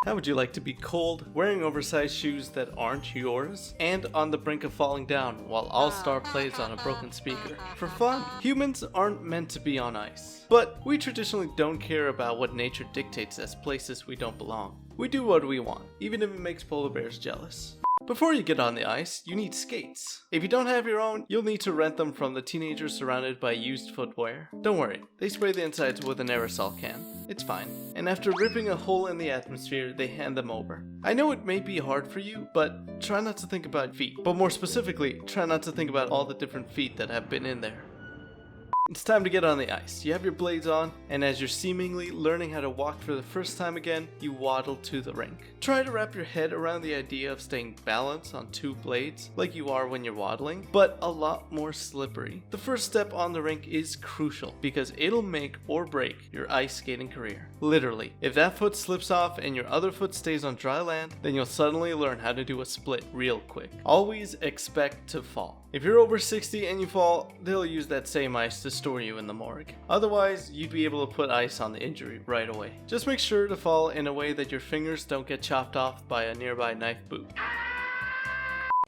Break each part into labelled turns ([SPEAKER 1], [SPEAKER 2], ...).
[SPEAKER 1] How would you like to be cold, wearing oversized shoes that aren't yours, and on the brink of falling down while All Star plays on a broken speaker? For fun! Humans aren't meant to be on ice. But we traditionally don't care about what nature dictates as places we don't belong. We do what we want, even if it makes polar bears jealous. Before you get on the ice, you need skates. If you don't have your own, you'll need to rent them from the teenagers surrounded by used footwear. Don't worry, they spray the insides with an aerosol can. It's fine. And after ripping a hole in the atmosphere, they hand them over. I know it may be hard for you, but try not to think about feet. But more specifically, try not to think about all the different feet that have been in there. It's time to get on the ice. You have your blades on, and as you're seemingly learning how to walk for the first time again, you waddle to the rink. Try to wrap your head around the idea of staying balanced on two blades, like you are when you're waddling, but a lot more slippery. The first step on the rink is crucial, because it'll make or break your ice skating career. Literally. If that foot slips off and your other foot stays on dry land, then you'll suddenly learn how to do a split real quick. Always expect to fall. If you're over 60 and you fall, they'll use that same ice to store you in the morgue. Otherwise, you'd be able to put ice on the injury right away. Just make sure to fall in a way that your fingers don't get chopped off by a nearby knife boot.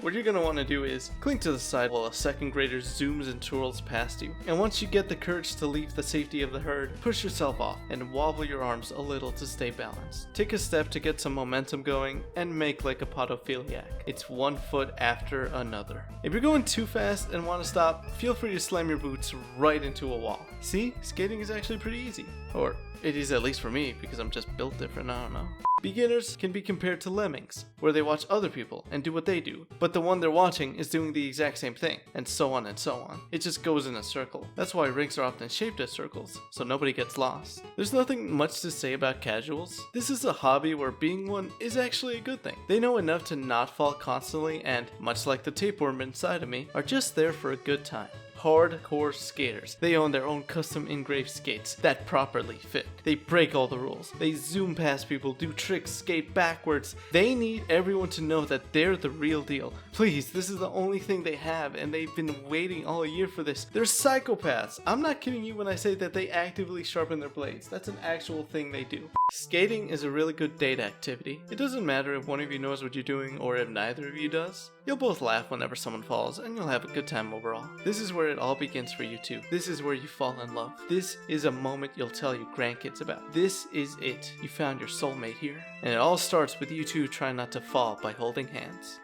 [SPEAKER 1] What you're going to want to do is cling to the side while a second grader zooms and twirls past you. And once you get the courage to leave the safety of the herd, push yourself off and wobble your arms a little to stay balanced. Take a step to get some momentum going and make like a podophiliac. It's one foot after another. If you're going too fast and want to stop, feel free to slam your boots right into a wall. See, skating is actually pretty easy. Or it is, at least for me, because I'm just built different, I don't know. Beginners can be compared to lemmings, where they watch other people and do what they do, but the one they're watching is doing the exact same thing, and so on and so on. It just goes in a circle. That's why rinks are often shaped as circles, so nobody gets lost. There's nothing much to say about casuals. This is a hobby where being one is actually a good thing. They know enough to not fall constantly and, much like the tapeworm inside of me, are just there for a good time. Hardcore skaters. They own their own custom engraved skates that properly fit. They break all the rules. They zoom past people, do tricks, skate backwards. They need everyone to know that they're the real deal. Please, this is the only thing they have, and they've been waiting all year for this. They're psychopaths. I'm not kidding you when I say that they actively sharpen their blades. That's an actual thing they do. Skating is a really good date activity. It doesn't matter if one of you knows what you're doing or if neither of you does. You'll both laugh whenever someone falls, and you'll have a good time overall. This is where it all begins for you two. This is where you fall in love. This is a moment you'll tell your grandkids about. This is it. You found your soulmate here. And it all starts with you two trying not to fall by holding hands.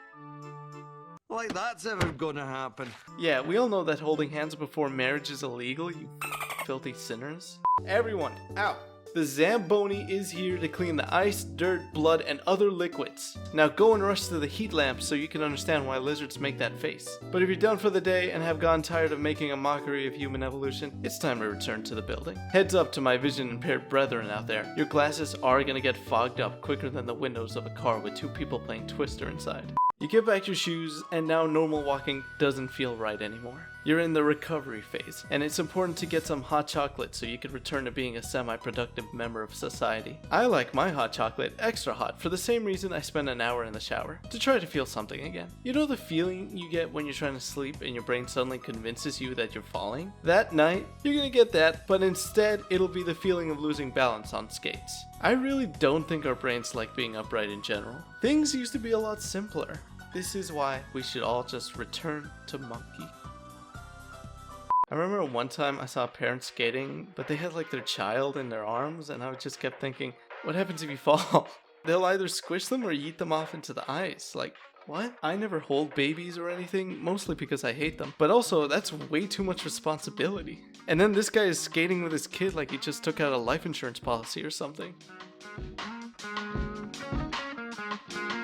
[SPEAKER 2] Like that's ever gonna happen.
[SPEAKER 1] Yeah, we all know that holding hands before marriage is illegal, you filthy sinners. Everyone, out! The Zamboni is here to clean the ice, dirt, blood, and other liquids. Now go and rush to the heat lamp so you can understand why lizards make that face. But if you're done for the day and have gotten tired of making a mockery of human evolution, it's time to return to the building. Heads up to my vision-impaired brethren out there. Your glasses are gonna get fogged up quicker than the windows of a car with two people playing Twister inside. You get back your shoes, and now normal walking doesn't feel right anymore. You're in the recovery phase, and it's important to get some hot chocolate so you can return to being a semi-productive member of society. I like my hot chocolate extra hot for the same reason I spend an hour in the shower, to try to feel something again. You know the feeling you get when you're trying to sleep and your brain suddenly convinces you that you're falling? That night, you're gonna get that, but instead it'll be the feeling of losing balance on skates. I really don't think our brains like being upright in general. Things used to be a lot simpler. This is why we should all just return to monkey. I remember one time I saw parents skating, but they had like their child in their arms, and I just kept thinking, what happens if you fall? They'll either squish them or yeet them off into the ice. Like, what? I never hold babies or anything, mostly because I hate them. But also, that's way too much responsibility. And then this guy is skating with his kid like he just took out a life insurance policy or something.